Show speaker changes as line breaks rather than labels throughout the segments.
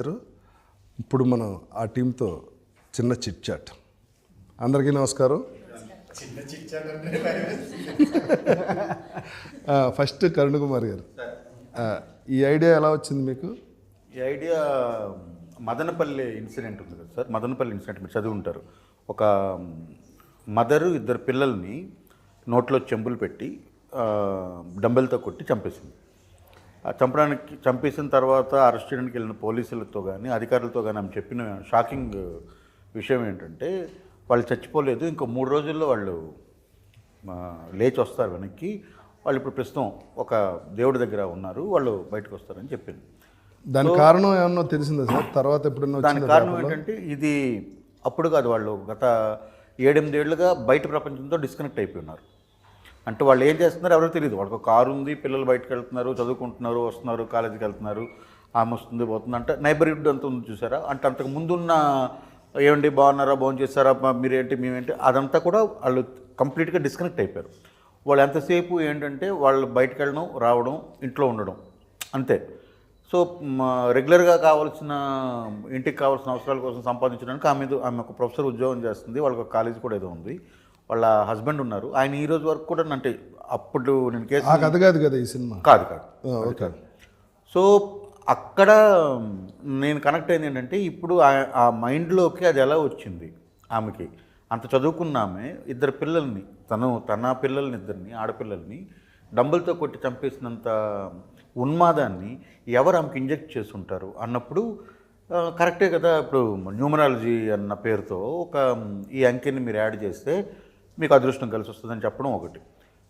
ఇప్పుడు మనం ఆ టీంతో చిన్న చిట్ చాట్. అందరికీ నమస్కారం. ఫస్ట్ కరుణ్ కుమార్ గారు, ఈ ఐడియా ఎలా వచ్చింది మీకు?
ఈ ఐడియా మదనపల్లి ఇన్సిడెంట్ ఉంది కదా సార్. మదనపల్లి ఇన్సిడెంట్ మీరు చదివి ఉంటారు. ఒక మదరు ఇద్దరు పిల్లల్ని నోట్లో చెంబులు పెట్టి డంబెల్తో కొట్టి చంపేసింది. చంపేసిన తర్వాత అరెస్ట్ చేయడానికి వెళ్ళిన పోలీసులతో కానీ అధికారులతో కానీ ఆమె చెప్పిన షాకింగ్ విషయం ఏంటంటే వాళ్ళు చచ్చిపోలేదు, ఇంకో 3 రోజుల్లో వాళ్ళు లేచి వస్తారు వెనక్కి, వాళ్ళు ఇప్పుడు ప్రస్తుతం ఒక దేవుడి దగ్గర ఉన్నారు, వాళ్ళు బయటకు వస్తారని చెప్పింది.
దాని కారణం ఏమన్నా తెలిసిందా సార్? తర్వాత ఎప్పుడన్నా
దాని కారణం ఏంటంటే ఇది అప్పుడు కాదు, వాళ్ళు గత 7-8 ఏళ్ళుగా బయట ప్రపంచంతో డిస్కనెక్ట్ అయిపోయి ఉన్నారు. అంటే వాళ్ళు ఏం చేస్తున్నారు ఎవరో తెలియదు. వాళ్ళకి ఒక కారు ఉంది, పిల్లలు బయటకు వెళ్తున్నారు, చదువుకుంటున్నారు, వస్తున్నారు, కాలేజీకి వెళ్తున్నారు, ఆమె వస్తుంది పోతుంది. అంటే నైబర్హుడ్ అంత ఉంది చూసారా, అంటే అంతకు ముందున్న ఏమండి బాగున్నారా, భోజనం చేస్తారా, మీరేంటి మేమేంటి, అదంతా కూడా వాళ్ళు కంప్లీట్గా డిస్కనెక్ట్ అయిపోయారు. వాళ్ళు ఎంతసేపు ఏంటంటే వాళ్ళు బయటకు వెళ్ళడం, రావడం, ఇంట్లో ఉండడం అంతే. సో రెగ్యులర్గా కావాల్సిన ఇంటికి కావాల్సిన అవసరాల కోసం సంపాదించడానికి ఆమె ఒక ప్రొఫెసర్ ఉద్యోగం చేస్తుంది, వాళ్ళకి ఒక కాలేజీ కూడా ఏదో ఉంది, వాళ్ళ హస్బెండ్ ఉన్నారు. ఆయన ఈ రోజు వరకు కూడా అంటే అప్పుడు నేను కేసు
కథ కాదు కదా ఈ సినిమా,
కాదు
ఓకే.
సో అక్కడ నేను కనెక్ట్ అయింది ఏంటంటే ఇప్పుడు ఆ మైండ్లోకి అది ఎలా వచ్చింది ఆమెకి. అంత చదువుకున్న ఆమె ఇద్దరు పిల్లల్ని, తన పిల్లల్ని, ఇద్దరిని ఆడపిల్లల్ని డంబుల్తో కొట్టి చంపేసినంత ఉన్మాదాన్ని ఎవరు ఆమెకి ఇంజెక్ట్ చేస్తుంటారు అన్నప్పుడు కరెక్టే కదా. ఇప్పుడు న్యూమరాలజీ అన్న పేరుతో ఈ అంకెని మీరు యాడ్ చేస్తే మీకు అదృష్టం కలిసి వస్తుందని చెప్పడం ఒకటి,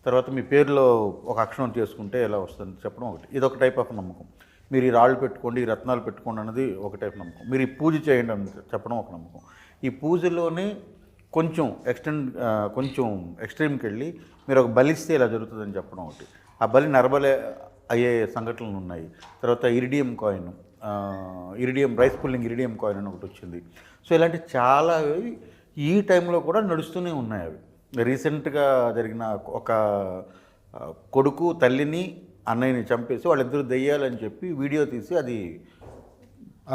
తర్వాత మీ పేరులో ఒక అక్షరం చేసుకుంటే ఎలా వస్తుందని చెప్పడం ఒకటి, ఇది ఒక టైప్ ఆఫ్ నమ్మకం. మీరు ఈ రాళ్ళు పెట్టుకోండి, ఈ రత్నాలు పెట్టుకోండి అన్నది ఒక టైప్ నమ్మకం. మీరు ఈ పూజ చేయండి అని చెప్పడం ఒక నమ్మకం. ఈ పూజలోనే కొంచెం ఎక్స్ట్రీమ్కి వెళ్ళి మీరు ఒక బలిస్తే ఇలా జరుగుతుందని చెప్పడం ఒకటి, ఆ బలి నరబలి అయ్యే సంఘటనలు ఉన్నాయి. తర్వాత iridium rice pulling iridium coin అని ఒకటి వచ్చింది. సో ఇలాంటి చాలా ఈ టైంలో కూడా నడుస్తూనే ఉన్నాయి. అవి రీసెంట్గా జరిగిన ఒక కొడుకు తల్లిని అన్నయ్యని చంపేసి వాళ్ళిద్దరు దెయ్యాలని చెప్పి వీడియో తీసి అది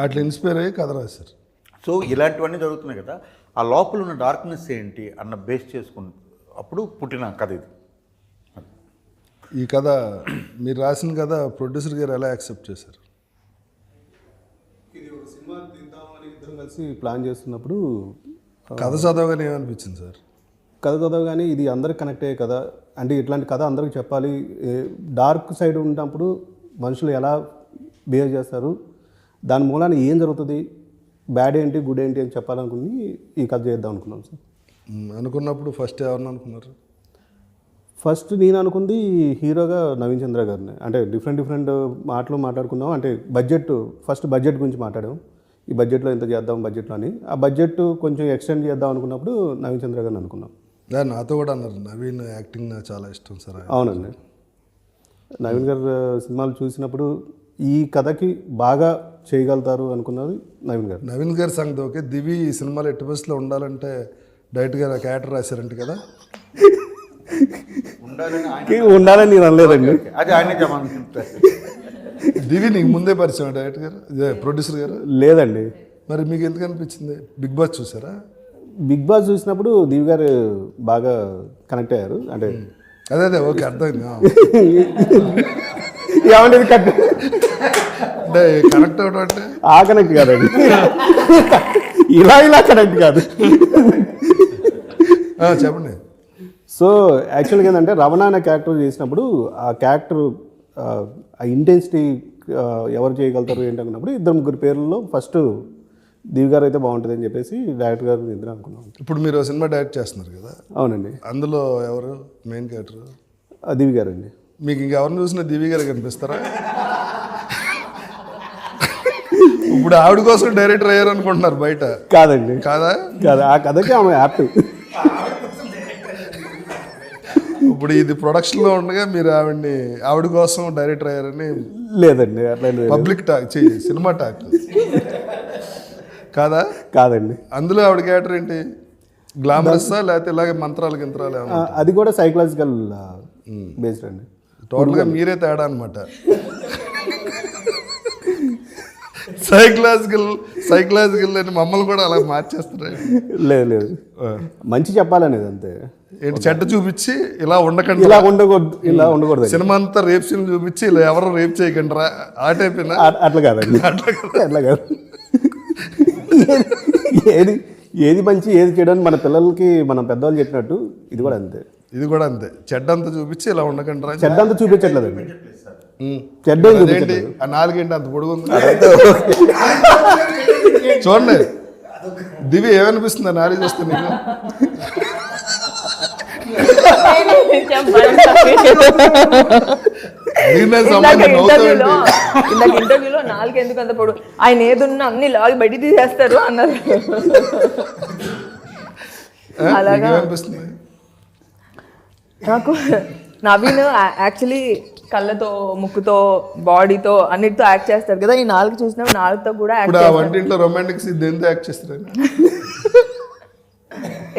అట్లా ఇన్స్పైర్ అయ్యి కథ రాశారు.
సో ఇలాంటివన్నీ జరుగుతున్నాయి కదా. ఆ లోపల ఉన్న డార్క్నెస్ ఏంటి అన్న బేస్ చేసుకుని అప్పుడు పుట్టిన కథ ఇది.
ఈ కథ మీరు రాసిన కథ ప్రొడ్యూసర్ గారు ఎలా యాక్సెప్ట్ చేశారు?
ఇది ఒక సినిమా తీద్దామని ఇద్దరం కలిసి ప్లాన్ చేస్తున్నప్పుడు
కథ చదవగానే ఏమనిపించింది సార్?
కథ చదవగానే ఇది అందరికి కనెక్ట్ అయ్యే కథ, అంటే ఇట్లాంటి కథ అందరికి చెప్పాలి. డార్క్ సైడ్ ఉన్నప్పుడు మనుషులు ఎలా బిహేవ్ చేస్తారు, దాని మూలాన ఏం జరుగుతుంది, బ్యాడ్ ఏంటి గుడ్ ఏంటి అని చెప్పాలనుకుని ఈ కథ చేద్దాం అనుకున్నాం సార్.
అనుకున్నప్పుడు ఫస్ట్ ఎవరిని అనుకున్నారు?
ఫస్ట్ నేను అనుకుంది హీరోగా నవీన్ చంద్ర గారిని. అంటే డిఫరెంట్ మాటలు మాట్లాడుకున్నాం. అంటే ఫస్ట్ బడ్జెట్ గురించి మాట్లాడాం, ఈ బడ్జెట్లో ఎంత చేద్దాం బడ్జెట్లో అని. ఆ బడ్జెట్ కొంచెం ఎక్స్టెండ్ చేద్దాం అనుకున్నప్పుడు నవీన్ చంద్ర గారిని అనుకున్నాం.
నాతో కూడా అన్నారు, నవీన్ యాక్టింగ్ నాకు చాలా ఇష్టం సార్.
అవునండి, నవీన్ గారు సినిమాలు చూసినప్పుడు ఈ కథకి బాగా చేయగలుగుతారు అనుకున్నది నవీన్ గారు
సంగతి ఓకే. దివి ఈ సినిమాలో ఎట్టి బస్సులో ఉండాలంటే డైరెక్ట్గా నాకు క్యారెక్టర్ రాశారంట కదా.
ఉండాలని నేను అనలేదండి,
అది ఆయన
దివి నీకు ముందే పరిచయం డైరెక్టర్ గారు, ప్రొడ్యూసర్ గారు?
లేదండి.
మరి మీకు ఎందుకు అనిపించింది? బిగ్ బాస్ చూసారా?
బిగ్ బాస్ చూసినప్పుడు దివి గారు బాగా కనెక్ట్ అయ్యారు. అంటే
అదే ఓకే, అర్థమైంది.
ఏమంటే
అంటే కనెక్ట్ అవ్వడం అంటే
ఆ కనెక్ట్ కాదండి, ఇలా కనెక్ట్ కాదు.
చెప్పండి.
సో యాక్చువల్గా ఏంటంటే రమణ అనే క్యారెక్టర్ చేసినప్పుడు ఆ క్యారెక్టర్ ఆ ఇంటెన్సిటీ ఎవరు చేయగలుగుతారు ఏంటనుకున్నప్పుడు 2-3 పేర్లలో ఫస్ట్ దివి గారు అయితే బాగుంటుంది అని చెప్పేసి డైరెక్టర్ గారు ఇద్దరు అనుకున్నాం.
ఇప్పుడు మీరు సినిమా డైరెక్ట్ చేస్తున్నారు కదా?
అవునండి.
అందులో ఎవరు మెయిన్ క్యారెక్టర్?
దివి గారు అండి.
మీకు ఇంకెవరిని చూసినా దివి గారు కనిపిస్తారా? ఇప్పుడు ఆవిడ కోసం డైరెక్టర్ అయ్యారు అనుకుంటున్నారు బయట?
కాదండి.
కాదా?
కాదు, ఆ కథకి ఆమె యాక్టివ్.
ఇప్పుడు ఇది ప్రొడక్షన్లో ఉండగా మీరు ఆవిడ కోసం డైరెక్టర్ అయ్యారని?
లేదండి, అట్లా
పబ్లిక్ టాక్, సినిమా టాక్ కాదా?
కాదండి.
అందులో ఆవిడ క్యారెక్టర్ ఏంటి? గ్లామరస్సా లేకపోతే ఇలాగే మంత్రాలు గింత్రాలు?
అది కూడా సైకలాజికల్ బేస్డ్ అండి.
టోటల్గా మీరే తేడా అనమాట. సైకలాజికల్ అని మమ్మల్ని కూడా అలా మార్చేస్తున్నారు.
లేదు లేదు, మంచి చెప్పాలనేది అంతే.
ఏంటి చెడ్డ చూపించి ఇలా ఉండకండి,
ఇలా ఉండకూడదు.
సినిమా అంతా రేప్ సీన్ చూపించి ఇలా ఎవరు రేప్ చేయకండి రా ఆ టైప్.
అట్లా కాదండి, అట్లా కాదు. ఏది మంచి ఏది చేయడానికి మన పిల్లలకి మనం పెద్దవాళ్ళు చెప్పినట్టు ఇది కూడా అంతే.
చెడ్డ అంతా చూపించి ఇలా ఉండకండి రా.
చెడ్డ అంతా చూపించట్లేదండి, చెడ్డ
ఏంటి ఆ నాలుగేంటి అంత పొడుగుంది. చూడండి దివి ఏమనిపిస్తుంది ఆ నాలుగు చూస్తే నీకు?
ఇంటర్వ్యూలో నాలుగు ఎందుకు అంత పొడు, ఆయన ఏదున్నా అన్ని లాగి బయట తీసేస్తారు అన్నారు. అలాగా నాకు నవీన్ యాక్చువల్లీ కళ్ళతో, ముక్కుతో, బాడీతో అన్నిటితో యాక్ట్ చేస్తారు కదా. ఈ నాలుగు చూసినప్పుడు నాలుగుతో కూడా
వంటింట్లో రొమాంటిక్ సీన్ దేంతో యాక్ట్ చేస్తారు?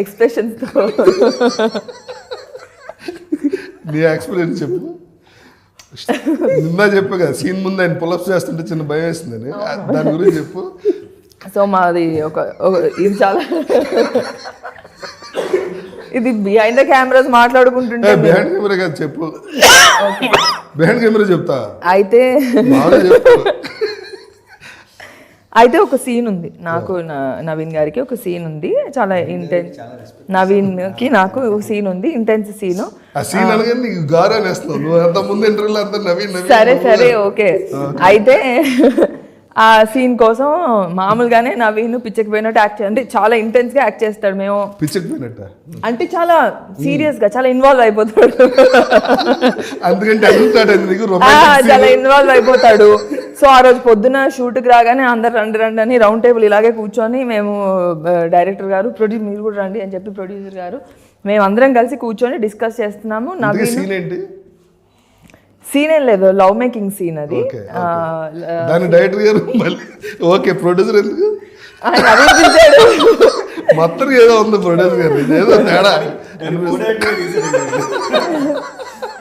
ఎక్స్ప్రెషన్స్ తో.
నీ ఎక్స్పీరియన్స్ చెప్పు. నిన్న చెప్పు కదా సీన్ ముందు ఆయన పులప్స్ చేస్తుంటే చిన్న భయం వేస్తుందని, దాని గురించి చెప్పు.
సో మాది ఇది చాలా ఇది బిహైండ్ ద కెమెరాస్ మాట్లాడుకుంటుంటే.
బిహైండ్ కెమెరా కాదు చెప్పు, బిహైండ్ కెమెరా చెప్తా.
అయితే ఒక సీన్ ఉంది నాకు, నవీన్ గారికి ఒక సీన్ ఉంది, చాలా ఇంటెన్స్. నవీన్ కి నాకు సీన్ ఉంది, ఇంటెన్స్ సీన్. సరే ఓకే. అయితే ఆ సీన్ కోసం మామూలుగానే నవీన్ పిచ్చకపోయినట్టు యాక్ట్ అంటే చాలా ఇంటెన్స్ గా యాక్ట్ చేస్తాడు. మేము
పిచ్చకపోయినట్టు
అంటే చాలా సీరియస్ గా చాలా ఇన్వాల్వ్ అయిపోతాడు, చాలా ఇన్వాల్వ్ అయిపోతాడు. సో ఆ రోజు పొద్దున షూట్కి రాగానే అందరు రండి రండి అని రౌండ్ టేబుల్ ఇలాగే కూర్చొని మేము డైరెక్టర్ గారు మీరు కూడా రండి అని చెప్పి ప్రొడ్యూసర్ గారు మేము అందరం కలిసి కూర్చొని డిస్కస్ చేస్తున్నాము. నవీన్ సీన్ ఏం లేదు, లవ్ మేకింగ్ సీన్ అది.
డైరెక్టర్ గారు ఓకే, ప్రొడ్యూసర్ ఎందుకు మొత్తం ఏదో ఉంది ప్రొడ్యూసర్ గారు ఏదో తేడా.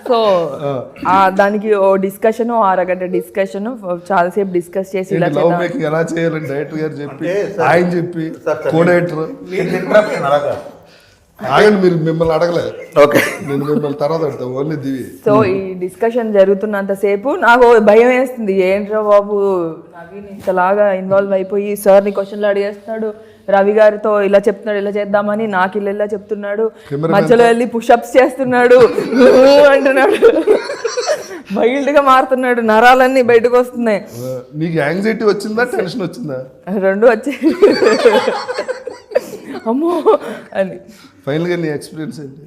సో దానికి ఓ డిస్కషన్, అరగంట డిస్కషన్, చాలాసేపు డిస్కస్ చేసి ఇలా
ఎలా చేయాలని డైరెక్టర్ గారు చెప్పి ఆయన చెప్పి కో డైరెక్టర్ మీరు మిమ్మల్ని అడగలేదు. ఓకే, నేను మిమ్మల్ని తర్వాత అడుగుతా ఓన్లీ దివి.
సో ఈ డిస్కషన్ జరుగుతున్నంతసేపు నాకు భయం వేస్తుంది, ఏంట్రా బాబు నవీన్ ఇంతలాగా ఇన్వాల్వ్ అయిపోయి సార్ని క్వశ్చన్లు అడిగేస్తున్నాడు, రవి గారితో ఇలా చెప్తున్నాడు, ఇలా చేద్దామని నాకు ఇలా చెప్తున్నాడు, మధ్యలో వెళ్ళి పుషప్స్ చేస్తున్నాడు అంటున్నాడు, వైల్డ్ గా మారుతున్నాడు, నరాలన్నీ బయటకు వస్తున్నాయి.
నీకు యాంగ్జైటీ వచ్చిందా, టెన్షన్ వచ్చిందా?
రెండు వచ్చాయి. అమ్మో అని.
ఫైనల్ గా నీ ఎక్స్పీరియన్స్ ఏంటి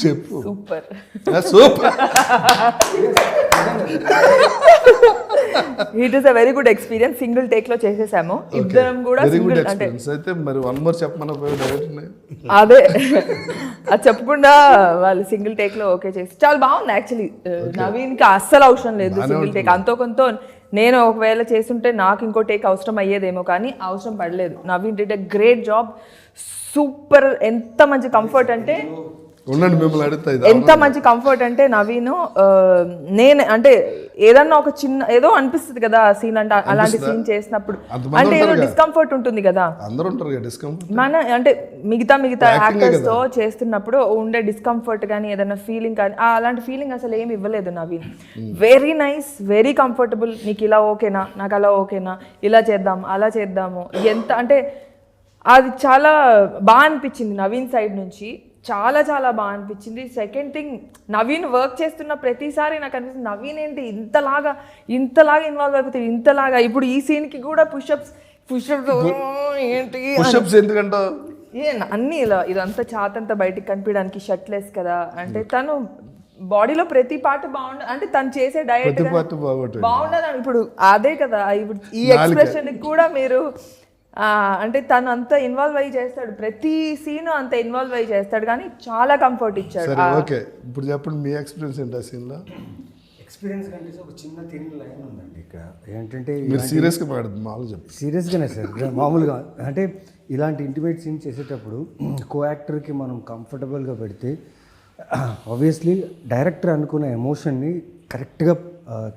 చెప్పు.
Super
super.
It is a very good experience. Single take లో చేసేసాము ఇద్దరం కూడా.
అంటే మరి వన్ మోర్ చెప్పమని
అదే అది చెప్పకుండా వాళ్ళు సింగిల్ టేక్ లో ఓకే చేసి చాలా బాగుంది. యాక్చువల్లీ నవీన్ కి అస్సలు అవసరం లేదు సింగిల్ టేక్. అంతో కొంత నేను ఒకవేళ చేస్తుంటే నాకు ఇంకో టేక్ అవసరం అయ్యేదేమో, కానీ అవసరం పడలేదు. Naveen did a great job, super. ఎంత మంచి కంఫర్ట్ అంటే ఎంత మంచి కంఫర్ట్ అంటే నవీన్, నేను అంటే ఏదన్నా ఒక చిన్న ఏదో అనిపిస్తుంది కదా సీన్ అంటే, అలాంటి సీన్ చేసినప్పుడు అంటే ఏదో డిస్కంఫర్ట్ ఉంటుంది కదా మన అంటే మిగతా యాక్టర్స్ తో చేస్తున్నప్పుడు ఉండే డిస్కంఫర్ట్ కానీ ఏదైనా ఫీలింగ్ కానీ అలాంటి ఫీలింగ్ అసలు ఏమి ఇవ్వలేదు Naveen. Very nice, very comfortable. నీకు ఇలా ఓకేనా, నాకు అలా ఓకేనా, ఇలా చేద్దాం అలా చేద్దాము, ఎంత అంటే అది చాలా బాగా అనిపించింది నవీన్ సైడ్ నుంచి. చాలా చాలా బాగా అనిపించింది. సెకండ్ థింగ్, నవీన్ వర్క్ చేస్తున్న ప్రతిసారి నాకు అనిపిస్తుంది నవీన్ ఏంటి ఇంతలాగా ఇన్వాల్వ్ అయిపోతుంది, ఇంతలాగా. ఇప్పుడు ఈ సీన్కి కూడా పుషప్స్ ఏంటి
ఎందుకంటే
అన్నీ ఇలా ఇదంతా చాతంతా బయటికి కనిపించడానికి షర్ట్లెస్ కదా, అంటే తను బాడీలో ప్రతి పార్ట్ బాగుండదు, అంటే తను చేసే డయట్ బాగుండదు. ఇప్పుడు అదే కదా, ఇప్పుడు ఈ ఎక్స్ప్రెషన్ కూడా మీరు అంటే తను అంత ఇన్వాల్వ్ అయ్యి చేస్తాడు, ప్రతి సీన్ అంత ఇన్వాల్వ్ అయ్యి చేస్తాడు, కానీ చాలా కంఫర్ట్ ఇచ్చాడు.
ఓకే, ఇప్పుడు చెప్పండి మీ ఎక్స్పీరియన్స్ ఏంటి ఆ సీన్లో?
ఎక్స్పీరియన్స్ కంటే ఒక చిన్న తిరిగి లైన్ ఉందండి ఇక్కడ. ఏంటంటే
మీరు సీరియస్గా మాట్లాడదు, మామూలు చెప్పండి.
సీరియస్గానే సార్, మామూలుగా అంటే ఇలాంటి ఇంటిమేట్ సీన్ చేసేటప్పుడు కో యాక్టర్కి మనం కంఫర్టబుల్గా పెడితే ఆబ్వియస్లీ డైరెక్టర్ అనుకున్న ఎమోషన్ని కరెక్ట్గా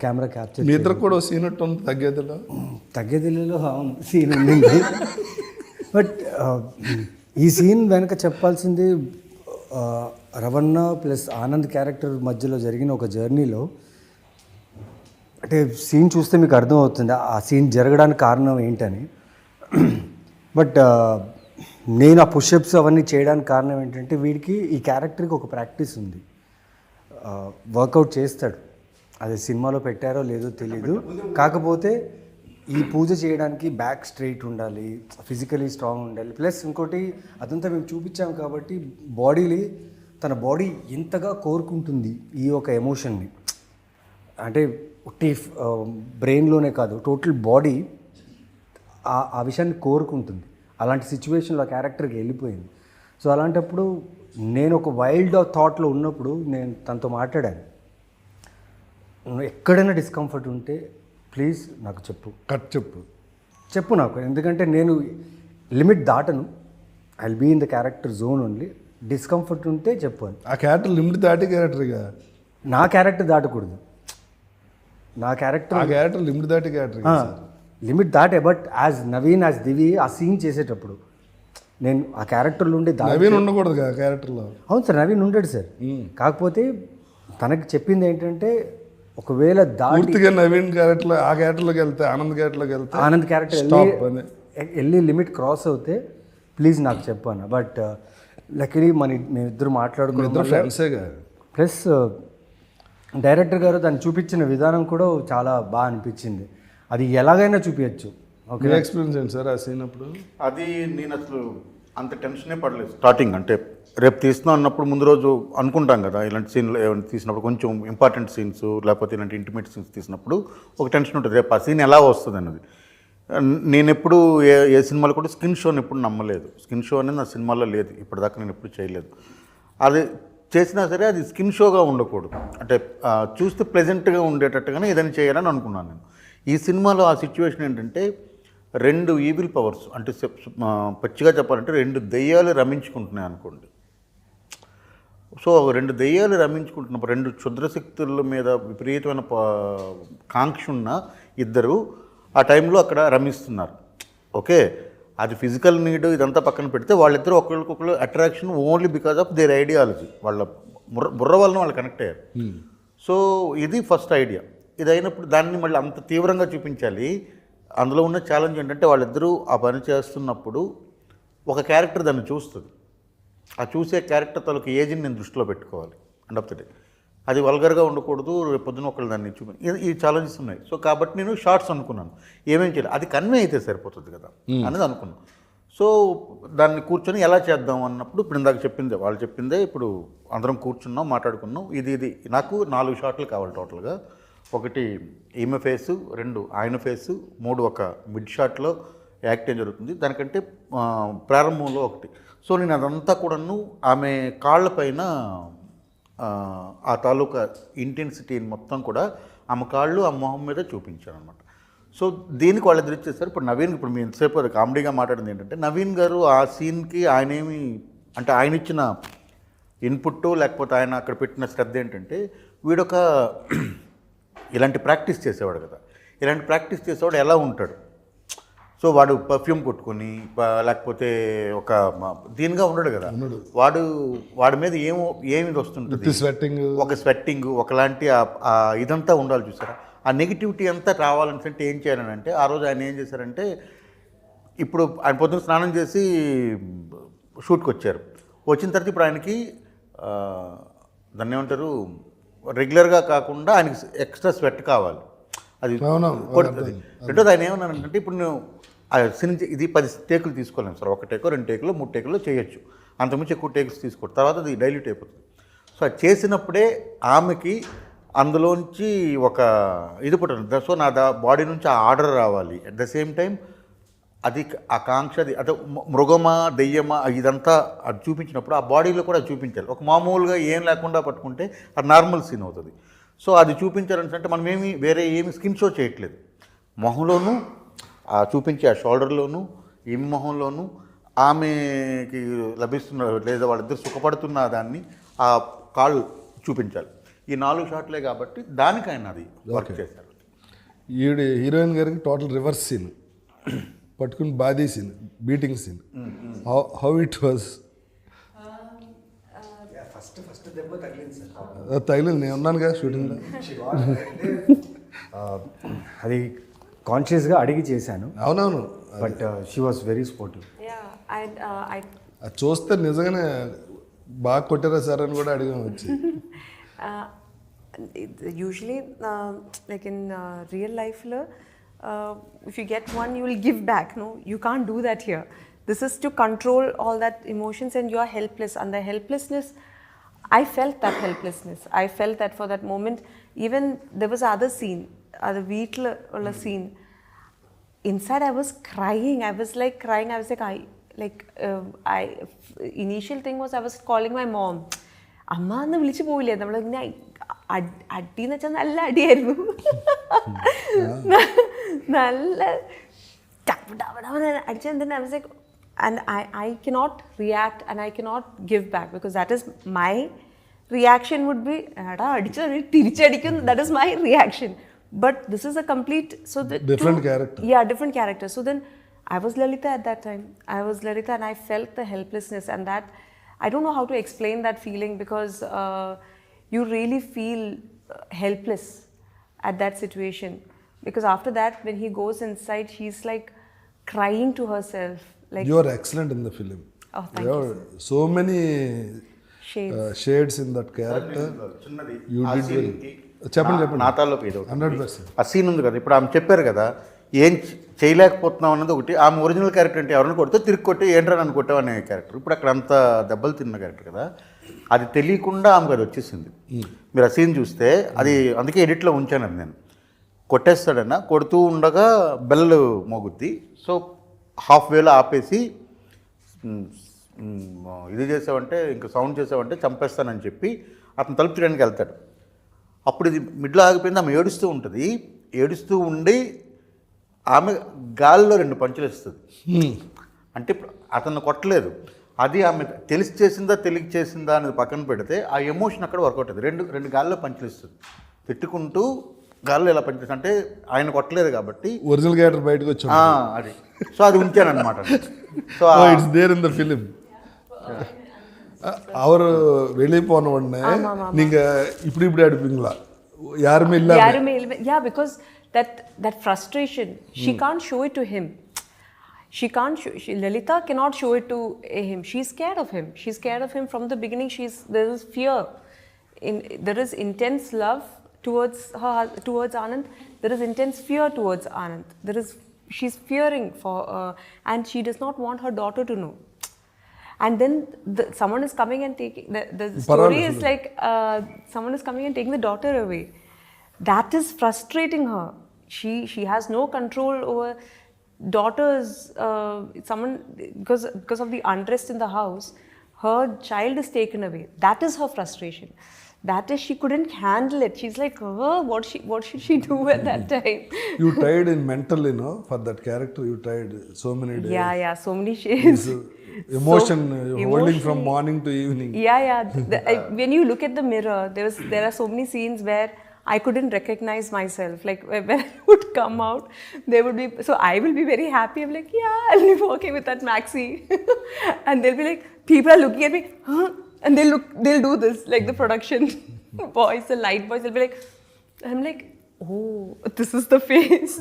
కెమెరా క్యాప్చర్
మీ ఇద్దరు కూడా సీన్ ఉంది తగ్గేదిలో.
తగ్గేదిలో సీన్ ఉండింది. బట్ ఈ సీన్ వెనక చెప్పాల్సింది రవణ ప్లస్ ఆనంద్ క్యారెక్టర్ మధ్యలో జరిగిన ఒక జర్నీలో, అంటే సీన్ చూస్తే మీకు అర్థమవుతుంది ఆ సీన్ జరగడానికి కారణం ఏంటని. బట్ నేను ఆ పుషప్స్ అవన్నీ చేయడానికి కారణం ఏంటంటే వీడికి ఈ క్యారెక్టర్కి ఒక ప్రాక్టీస్ ఉంది, వర్కౌట్ చేస్తాడు. అది సినిమాలో పెట్టారో లేదో తెలీదు. కాకపోతే ఈ పూజ చేయడానికి బ్యాక్ స్ట్రైట్ ఉండాలి, ఫిజికలీ స్ట్రాంగ్ ఉండాలి. ప్లస్ ఇంకోటి అదంతా మేము చూపించాం కాబట్టి తన బాడీ ఎంతగా కోరుకుంటుంది ఈ ఒక ఎమోషన్ని. అంటే ఒట్టి బ్రెయిన్లోనే కాదు, టోటల్ బాడీ ఆ విషయాన్ని కోరుకుంటుంది. అలాంటి సిచ్యువేషన్లో ఆ క్యారెక్టర్కి వెళ్ళిపోయింది. సో అలాంటప్పుడు నేను ఒక వైల్డ్ థాట్లో ఉన్నప్పుడు నేను తనతో మాట్లాడాను, ఎక్కడైనా డిస్కంఫర్ట్ ఉంటే ప్లీజ్ నాకు చెప్పు నాకు, ఎందుకంటే నేను లిమిట్ దాటను. I will be in the character zone only. Discomfort ఉంటే చెప్పు అని.
ఆ క్యారెక్టర్ లిమిట్ దాటి క్యారెక్టర్గా
నా క్యారెక్టర్ దాటకూడదు. నా క్యారెక్టర్
లిమిట్ దాటి క్యారెక్టర్
లిమిట్ దాటే. బట్ యాజ్ నవీన్, యాజ్ దివి ఆ సీన్ చేసేటప్పుడు నేను ఆ క్యారెక్టర్లో ఉండి
నవీన్ ఉండకూడదు కదా క్యారెక్టర్లో.
అవును సార్, నవీన్ ఉండడు సార్. కాకపోతే తనకి చెప్పింది ఏంటంటే ఒకవేళ
పూర్తిగా నవీన్ క్యారెక్టర్ ఆ క్యారెక్టర్లోకి వెళ్తే ఆనంద్ క్యారెక్టర్
వెళ్ళి లిమిట్ క్రాస్ అవుతే ప్లీజ్ నాకు చెప్పాను. బట్ లక్కీలీ మేమిద్దరు మాట్లాడుకున్నాం. ప్లస్ డైరెక్టర్ గారు దాన్ని చూపించిన విధానం కూడా చాలా బాగా అనిపించింది. అది ఎలాగైనా చూపించచ్చు.
ఓకే, ఎక్స్పీరియన్స్ ఏంటి సార్ ఆ సీన్ అప్పుడు?
అది నేను అసలు అంత టెన్షనే పడలేదు స్టార్టింగ్. అంటే రేపు తీస్తున్నాం అన్నప్పుడు ముందు రోజు అనుకుంటాం కదా, ఇలాంటి సీన్లు ఏమైనా తీసినప్పుడు కొంచెం ఇంపార్టెంట్ సీన్స్ లేకపోతే ఇలాంటి ఇంటిమేట్ సీన్స్ తీసినప్పుడు ఒక టెన్షన్ ఉంటుంది, రేపు ఆ సీన్ ఎలా వస్తుంది అన్నది. నేను ఎప్పుడు ఏ సినిమాలో కూడా స్కిన్ షోని ఎప్పుడు నమ్మలేదు. స్కిన్ షో అనేది నా సినిమాలో లేదు, ఇప్పటిదాకా నేను ఎప్పుడు చేయలేదు. అది చేసినా సరే అది స్కిన్ షోగా ఉండకూడదు, అంటే చూస్తే ప్లెజెంట్గా ఉండేటట్టుగానే ఏదైనా చేయాలని అనుకున్నాను నేను. ఈ సినిమాలో ఆ సిచ్యువేషన్ ఏంటంటే 2 ఈవిల్ పవర్స్, అంటే పచ్చిగా చెప్పాలంటే 2 దెయ్యాలు రమించుకుంటున్నాయి అనుకోండి. సో 2 దెయ్యాలు రమించుకుంటున్నప్పుడు 2 క్షుద్రశక్తుల మీద విపరీతమైన కాంక్ష ఉన్న ఇద్దరు ఆ టైంలో అక్కడ రమిస్తున్నారు. ఓకే, అది ఫిజికల్ నీడ్ ఇదంతా పక్కన పెడితే వాళ్ళిద్దరూ ఒకరికొకరు attraction only because of their ideology. వాళ్ళ బుర్ర వలన వాళ్ళు కనెక్ట్ అయ్యారు. సో ఇది ఫస్ట్ ఐడియా. ఇది అయినప్పుడు దాన్ని మళ్ళీ అంత తీవ్రంగా చూపించాలి. అందులో ఉన్న ఛాలెంజ్ ఏంటంటే వాళ్ళిద్దరూ ఆ పని చేస్తున్నప్పుడు ఒక క్యారెక్టర్ దాన్ని చూస్తుంది. ఆ చూసే క్యారెక్టర్ తలకు ఏజ్ని నేను దృష్టిలో పెట్టుకోవాలి ఎండ్ ఆఫ్ ద డే. అది వల్గర్గా ఉండకూడదు, రేపు పొద్దున ఒకళ్ళు దాన్ని ఈ ఛాలెంజెస్ ఉన్నాయి. సో కాబట్టి నేను షార్ట్స్ అనుకున్నాను, ఏమేం చేయాలి, అది కన్వే అయితే సరిపోతుంది కదా అనేది అనుకున్నాను. సో దాన్ని కూర్చొని ఎలా చేద్దాం అన్నప్పుడు ఇప్పుడు ఇందాక వాళ్ళు చెప్పిందే ఇప్పుడు అందరం కూర్చున్నాం, మాట్లాడుకున్నాం. ఇది నాకు 4 షాట్లు కావాలి టోటల్గా. 1 ఈమె ఫేసు, 2 ఆయన ఫేసు, 3 ఒక మిడ్ షాట్లో యాక్ట్ ఏం జరుగుతుంది, దానికంటే ప్రారంభంలో 1. సో నేను అదంతా కూడాను ఆమె కాళ్ళపైన ఆ తాలూకా ఇంటెన్సిటీని మొత్తం కూడా ఆమె కాళ్ళు ఆ మొహం మీద చూపించాను అనమాట. సో దీనికి వాళ్ళు ఎదురు ఇచ్చేస్తారు. ఇప్పుడు నవీన్, ఇప్పుడు మీ ఎంతసేపు అది కామెడీగా మాట్లాడింది ఏంటంటే నవీన్ గారు ఆ సీన్కి ఆయనేమి అంటే ఆయన ఇచ్చిన ఇన్పుట్ లేకపోతే ఆయన అక్కడ పెట్టిన శ్రద్ధ ఏంటంటే వీడొక ఇలాంటి ప్రాక్టీస్ చేసేవాడు కదా, ఇలాంటి ప్రాక్టీస్ చేసేవాడు ఎలా ఉంటాడు. సో వాడు పర్ఫ్యూమ్ కొట్టుకొని లేకపోతే ఒక దీనిగా ఉండడు కదా, వాడి మీద ఏమి వస్తుంటుంది, ఒక స్వెట్టింగ్ ఒకలాంటి ఇదంతా ఉండాలి చూసారా. ఆ నెగిటివిటీ అంతా రావాలంటే ఏం చేయాలని అంటే ఆ రోజు ఆయన ఏం చేశారంటే, ఇప్పుడు ఆయన పొద్దున్న స్నానం చేసి షూట్కి వచ్చారు. వచ్చిన తర్వాత ఇప్పుడు ఆయనకి దాన్ని ఏమంటారు, రెగ్యులర్గా కాకుండా ఆయనకి ఎక్స్ట్రా స్వెట్ కావాలి. అది కొడుతుంది. రెండోది ఆయన ఏమన్నానంటే, ఇప్పుడు నేను ఇది 10 టేకులు తీసుకోలేము సార్, 1 టేకో 2 టేకులు 3 టేకుల్లో చేయొచ్చు, అంతకుమించి ఎక్కువ టేక్స్ తీసుకోవడం, తర్వాత అది డైల్యూట్ అయిపోతుంది. సో అది చేసినప్పుడే ఆమెకి అందులోంచి ఒక ఇది పుట్టింది. సో నా బాడీ నుంచి ఆ ఆర్డర్ రావాలి. అట్ ద సేమ్ టైం అది ఆ కాంక్ష, అది అంటే మృగమా దెయ్యమా ఇదంతా అది చూపించినప్పుడు ఆ బాడీలో కూడా చూపించాలి. ఒక మామూలుగా ఏం లేకుండా పట్టుకుంటే అది నార్మల్ సీన్ అవుతుంది. సో అది చూపించాలంటే మనం వేరే ఏమి స్కిన్ షో చేయట్లేదు, మొహంలోనూ చూపించే ఆ షోల్డర్లోనూ ఈమె మొహంలోనూ ఆమెకి లభిస్తున్న లేదా వాళ్ళిద్దరు సుఖపడుతున్న దాన్ని ఆ కాళ్ళు చూపించాలి. ఈ 4 షాట్లే కాబట్టి దానికి ఆయన అది వర్క్ చేశారు.
ఈవిడ హీరోయిన్ గారికి టోటల్ రివర్స్ సీన్, పట్టుకుని బాదీ scene, beating scene. How it was?
First దెబ్బ తగిలింది సార్.
తగిలింది, నేను ఉన్నాను కదా షూటింగ్లో.
అది కాన్షియస్గా అడిగి చేశాను,
అవునవును,
but she was very sportive.
అది చూస్తే నిజంగానే బాగా కొట్టారా సార్ అని కూడా అడిగాం వచ్చి.
Usually, like in real life, if you get one, you will give back. No, you can't do that here. This is to control all that emotions, and you are helpless. And the helplessness, I felt that helplessness. I felt that for that moment. Even there was other scene, other vehicle scene. Inside, I was crying. I was like crying. I was like, initial thing was I was calling my mom. അമ്മ എന്ന് വിളിച്ചു പോവില്ലേ നമ്മളിങ്ങനെ അടിന്ന് വെച്ചാൽ നല്ല അടിയായിരുന്നു, നല്ല അടിച്ച എന്തിനാ. and I cannot react and I cannot give back because that is my reaction would be എടാ അടിച്ചു തിരിച്ചടിക്കും, that is my reaction. But this is a complete
different character.
Yeah, different character. So then I was Lalita at that time. I was Lalita and I felt the helplessness, and that I don't know how to explain that feeling because you really feel helpless at that situation. Because after that, when he goes inside, she's like crying to herself. Like,
You are excellent in the film.
Oh, thank
you. So many
shades.
shades in that character.
చిన్నది
You
ఆ
did well.
సీన్కి
చెప్పండి.
నాతాల్లోకి ఇది ఒకటి.
100%.
ఆ scene ఉంది కదా, ఇప్పుడు ఆమె చెప్పారు కదా ఏం చేయలేకపోతున్నాం అన్నది ఒకటి. ఆమె ఒరిజినల్ క్యారెక్టర్ అంటే ఎవరిని కొడితే తిరిగి కొట్టి ఏంట్రా నన్ను కొట్టావు అనే క్యారెక్టర్. ఇప్పుడు అక్కడ అంత దెబ్బలు తిన్న క్యారెక్టర్ కదా, అది తెలియకుండా ఆమెకు అది వచ్చేసింది. మీరు ఆ సీన్ చూస్తే అది అందుకే ఎడిట్లో ఉంచాను అది. నేను కొట్టేస్తాడన్నా, కొడుతూ ఉండగా బెల్ మోగుద్ది. సో హాఫ్ వేలో ఆపేసి ఇది చేసావంటే ఇంకా సౌండ్ చేసావంటే చంపేస్తానని చెప్పి అతను తలుపు తీయడానికి వెళ్తాడు. అప్పుడు ఇది మిడ్లో ఆగిపోయింది. ఆమె ఏడుస్తూ ఉంటుంది. ఏడుస్తూ ఉండి ఆమె గాలిలో 2 పంచులు ఇస్తుంది. అంటే ఇప్పుడు అతను కొట్టలేదు, అది ఆమె తెలిసి చేసిందా తెలియక చేసిందా అనేది పక్కన పెడితే ఆ ఎమోషన్ అక్కడ వర్కౌట్ అవుతుంది. రెండు గాల్లో పంచులు ఇస్తుంది, తిట్టుకుంటూ గాల్లో ఇలా పంచేసి. అంటే ఆయన కొట్టలేదు కాబట్టి
ఒరిజినల్ క్యారెక్టర్ బయటకు వచ్చాడు.
అది సో అది ఉంచాను అనమాట. So
it's there in the film. அவர் வெளியே போன உடனே நீங்க இப்படி அடிப்பீங்களா? யாருமே இல்ல.
Yeah, because that frustration, she can't show it to him. Lalita cannot show it to him. She's scared of him. She's scared of him from the beginning. There is fear. There is intense love towards Anand. There is intense fear towards Anand. She's fearing for, and she does not want her daughter to know. And then someone is coming and taking the story is like someone is coming and taking the daughter away. That is frustrating her. She has no control over daughters. Someone because of the unrest in the house, her child is taken away. That is her frustration. That is, she couldn't handle it. She's like, what should she do at that time?
You tried in mentally, no? For that character, you tried so many days.
Yeah, so many shades.
Emotion holding from morning to evening.
Yeah. When you look at the mirror, there are so many scenes where I couldn't recognize myself. Like when I would come out, there would be, so I will be very happy. I'm like, yeah, I'll be working with that maxi. And they'll be like, people are looking at me, huh? And they'll do this, like the production boys, the light boys, they'll be like, I'm like, oh, this is the face.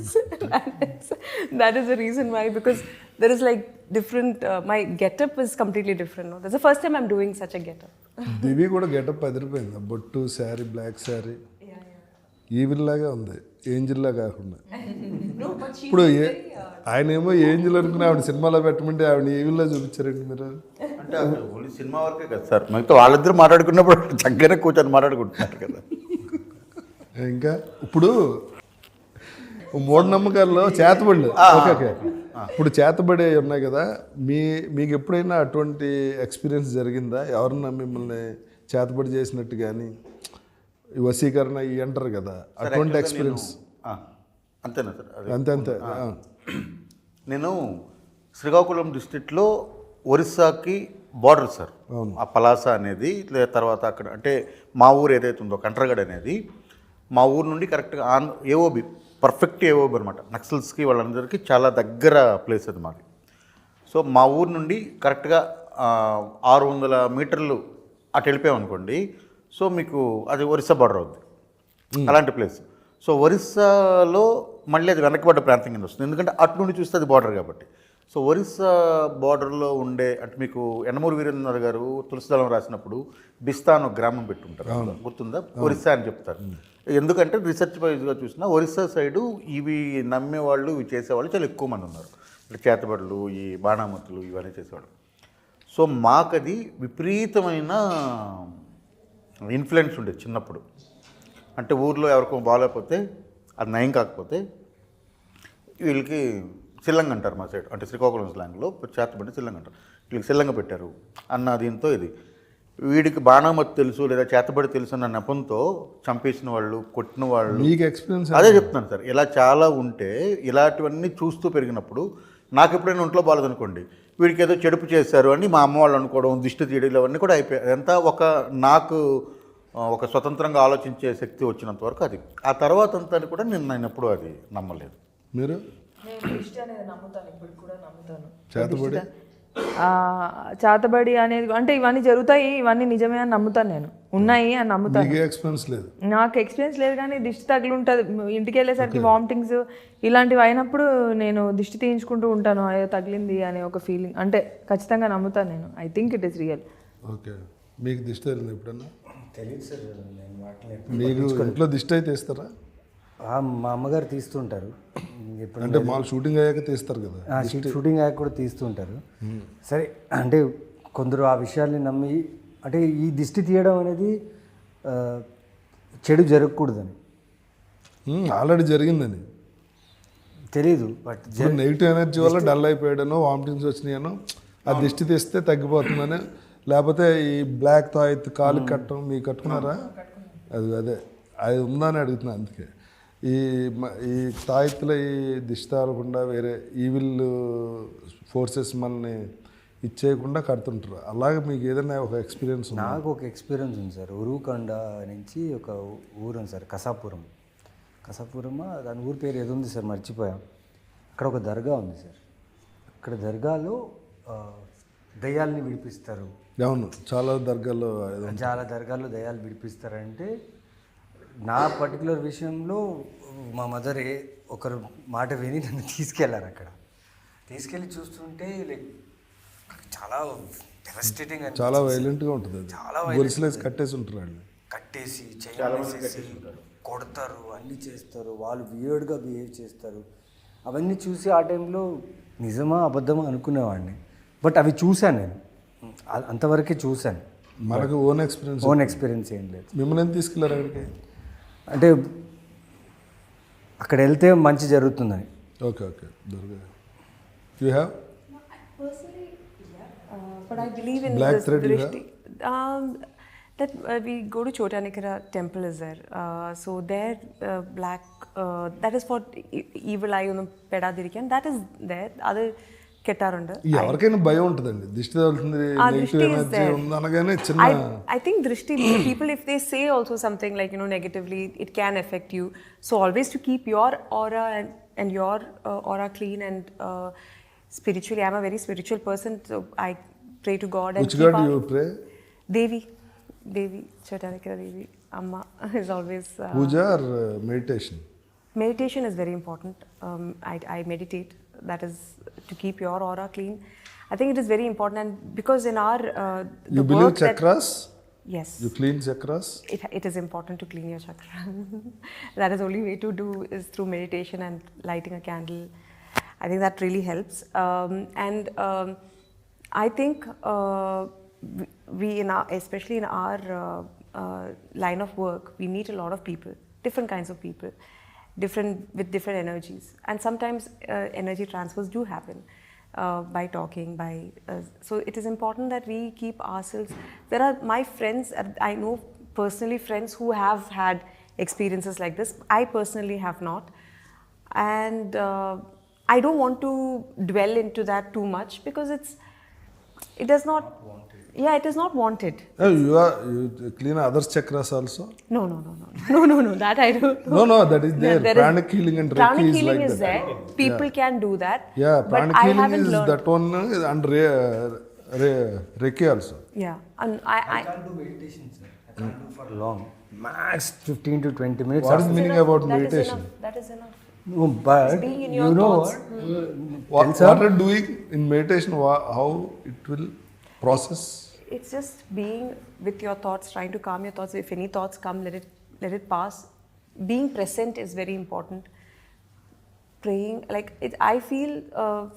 That is the reason why, because there is like different, my getup is completely different. No? That's the first time I'm doing such a getup.
దివి కూడా getup అదిరిపోయింది. బొట్టు, sari, black sari, evil లాగా ఉంది, angel లా కాకుండా. ఇప్పుడు ఆయన ఏమో angel అనుకుని ఆవిడ సినిమాలో పెట్టమంటే ఆవిడ ఈవిల్ లా చూపించారండి మీరు.
అంటే ఓన్లీ సినిమా వరకే కదా సార్, మిగతా వాళ్ళిద్దరు మాట్లాడుకున్నప్పుడు చక్కగా కూర్చొని మాట్లాడుకుంటున్నారు కదా.
ఇంకా ఇప్పుడు మూఢనమ్మకాల్లో చేతబడులు, ఓకే, ఇప్పుడు చేతబడి ఉన్నాయి కదా, మీకు ఎప్పుడైనా అటువంటి ఎక్స్పీరియన్స్ జరిగిందా? ఎవరన్నా మిమ్మల్ని చేతబడి చేసినట్టు కానీ, వశీకరణ ఇవి అంటారు కదా, అటువంటి ఎక్స్పీరియన్స్?
అంతేనా సార్?
అంతే.
నేను శ్రీకాకుళం డిస్ట్రిక్ట్లో ఒరిస్సాకి బార్డర్ సార్ ఆ పలాస అనేది లేదా తర్వాత అక్కడ అంటే మా ఊరు ఏదైతే ఉందో కంట్రగడ్ అనేది మా ఊరు నుండి కరెక్ట్గా ఏఓబి పర్ఫెక్ట్ ఏఓబి అనమాట. నక్సల్స్కి వాళ్ళందరికీ చాలా దగ్గర ప్లేస్ అది మాది. సో మా ఊరు నుండి కరెక్ట్గా 600 మీటర్లు అటు వెళ్ళిపోయామనుకోండి, సో మీకు అది ఒరిస్సా బార్డర్ అవుద్ది, అలాంటి ప్లేస్. సో ఒరిస్సాలో మళ్ళీ అది వెనకబడ్డ ప్రాంతం కింద వస్తుంది, ఎందుకంటే అటు నుండి చూస్తే అది బార్డర్ కాబట్టి. సో ఒరిస్సా బార్డర్లో ఉండే అంటే మీకు యనమూరి వీరేంద్ర గారు తులసిదళం రాసినప్పుడు బిస్తా అని ఒక గ్రామం పెట్టుంటారు, గుర్తుందా? ఒరిస్సా అని చెప్తారు. ఎందుకంటే రీసెర్చ్ వైజ్గా చూసినా ఒరిస్సా సైడు ఇవి నమ్మేవాళ్ళు ఇవి చేసేవాళ్ళు చాలా ఎక్కువ మంది ఉన్నారు. అంటే చేతబడులు, ఈ బాణామతులు ఇవన్నీ చేసేవాళ్ళు. సో మాకది విపరీతమైన ఇన్ఫ్లుయెన్స్ ఉండేది చిన్నప్పుడు. అంటే ఊర్లో ఎవరికో బాగాలేకపోతే అది నయం కాకపోతే వీళ్ళకి సిల్లంగ అంటారు మా సైడ్, అంటే శ్రీకాకుళం స్లాంగ్లో చేతబడి సిల్లంగ అంటారు, వీళ్ళకి సిల్లంగ పెట్టారు అన్న దీంతో ఇది వీడికి బాణామతి తెలుసు లేదా చేతబడి తెలుసు అన్న నెపంతో చంపేసిన వాళ్ళు, కొట్టిన వాళ్ళు.
మీకు ఎక్స్పీరియన్స్
అదే చెప్తున్నాను సార్, ఇలా చాలా ఉంటే ఇలాంటివన్నీ చూస్తూ పెరిగినప్పుడు నాకు ఎప్పుడైనా ఒంట్లో బాగాలేదనుకోండి, వీడికి ఏదో చెడుపు చేశారు అని మా అమ్మ వాళ్ళు అనుకోవడం, దిష్టి తీయడం ఇవన్నీ కూడా అయిపోయాయి. అదంతా నాకు ఒక స్వతంత్రంగా ఆలోచించే శక్తి వచ్చినంత వరకు అది. ఆ తర్వాత అంతా కూడా నేను ఎప్పుడూ అది నమ్మలేదు.
మీరు
నేను దిష్టి అనేది నమ్ముతాను, ఇప్పుడు కూడా నమ్ముతాను.
చేతబడి
చేతబడి అనేది అంటే ఇవన్నీ జరుగుతాయి, ఇవన్నీ నిజమే అని నమ్ముతాను, నేను ఉన్నాయి అని నమ్ముతాను.
మీకు ఎక్స్పీరియన్స్ లేదు?
నాకు ఎక్స్పీరియన్స్ లేదు, కానీ దిష్టి తగిలి ఉంటుంది. ఇంటికి వెళ్ళేసరికి వామిటింగ్స్ ఇలాంటివి అయినప్పుడు నేను దిష్టి తీయించుకుంటూ ఉంటాను, అయ్యో తగిలింది అనే ఒక ఫీలింగ్. అంటే ఖచ్చితంగా నమ్ముతాను నేను. I think it is real.
Okay. మీకు దిష్టి తగిలింది ఎప్పుడన్నా?
తెలియదు సార్, నేను వాటిని
మీరు ఇంట్లో దిష్టి అయితే తీస్తారా?
మా అమ్మగారు తీస్తుంటారు. ఎప్పుడు
అంటే మా షూటింగ్ అయ్యాక తీస్తారు కదా?
షూటింగ్ అయ్యాక కూడా తీస్తుంటారు. సరే, అంటే కొందరు ఆ విషయాల్ని నమ్మి, అంటే ఈ దిష్టి తీయడం అనేది చెడు జరగకూడదని.
ఆల్రెడీ జరిగిందని
తెలీదు, బట్
నెగిటివ్ ఎనర్జీ వల్ల డల్ అయిపోయాడనో, వామిటింగ్స్ వచ్చినాయనో ఆ దిష్టి తీస్తే తగ్గిపోతుందని. లేకపోతే ఈ బ్లాక్ తాయెత్తు కాలు కట్టడం మీకు కట్టుకున్నారా? అదే అది ఉందా అని అడుగుతున్నాను. అందుకే ఈ తాయెత్తులో ఈ దిష్టి తాగకుండా వేరే ఈవిల్ ఫోర్సెస్ మనల్ని ఇచ్చేయకుండా కడుతుంటారు. అలాగే మీకు ఏదైనా ఒక ఎక్స్పీరియన్స్ ఉందా?
నాకు ఒక ఎక్స్పీరియన్స్ ఉంది సార్. ఉరుకొండ నుంచి ఒక ఊరు ఉంది సార్, కసాపురం. దాని ఊరి పేరు ఏదో ఉంది సార్, మర్చిపోయాం. అక్కడ ఒక దర్గా ఉంది సార్. అక్కడ దర్గాలో దయ్యాల్ని విడిపిస్తారు.
అవును, చాలా దర్గాల్లో
దయ్యాలు విడిపిస్తారంటే, నా పర్టికులర్ విషయంలో మా మదర్ ఒకరు మాట విని నన్ను తీసుకెళ్లారు. అక్కడ తీసుకెళ్ళి చూస్తుంటే లైక్ చాలా డెవస్టేటింగ్,
చాలా వైలెంట్గా ఉంటుంది. అది
చాలా
గొలుసులేసి కట్టేసి ఉంటారు వాళ్ళు,
కట్టేసి చేసి కొడతారు, అన్నీ చేస్తారు. వాళ్ళు వియర్డ్గా బిహేవ్ చేస్తారు. అవన్నీ చూసి ఆ టైంలో నిజమా అబద్ధమా అనుకునేవాడిని. బట్ అవి చూశాను నేను, అంతవరకే చూశాను.
మనకు ఓన్ ఎక్స్పీరియన్స్
ఏం లేదు.
మిమ్మల్ని ఎందుకు తీసుకెళ్ళారు అక్కడికి?
అంటే అక్కడ వెళ్తే మంచి జరుగుతుందని.
Okay. You have?
But I believe in
Black
this
thread you
drishti. That we go to Chotanikara temple is there. So there black that is for evil eye on peda dirikan. That is there. Other kettarundu.
ఎవరికైనా భయం ఉంటుందండి, దిష్టి తగులుతుంది, negative energy ఉంది అనగానే చిన్న.
I think drishti people, if they say also something like negatively, it can affect you. So always to keep your aura and your aura clean and spiritually. I'm a very spiritual person, so I pray to God.
Which God you pray?
Devi, Chotanikara Devi, Amma is always.
Puja or meditation?
Meditation is very important. I meditate. That is to keep your aura clean. I think it is very important, and because in our
you believe chakras?
Yes.
You clean chakras?
It is important to clean your chakra. That is only way to do is through meditation and lighting a candle. I think that really helps. I think we especially in our line of work, we meet a lot of people, different kinds of people, with different energies, and sometimes energy transfers do happen by talking. So it is important that we keep ourselves. There are my friends, I know personally friends who have had experiences like this. I personally have not, and I don't want to dwell into that too much because it does not. Yeah, it is not wanted.
You clean others chakras also?
No. That I don't know.
No, that is there.
There is-
Pranic healing and Reiki
Pranic
is
healing
like
is
that.
there. People can do that.
Yeah,
but
pranic
I
healing
haven't
is
learned.
that one and Reiki also.
Yeah, and
I can't do meditation, sir. I can't do for long. Max 15 to 20 minutes.
What is
after-
meaning about
that is
meditation?
enough. That is enough.
No, but
being in your
you know
thoughts.
what?
What are doing in meditation? How it will process?
It's just being with your thoughts, trying to calm your thoughts. If any thoughts come, let it pass. Being present is very important. Praying, like it, I feel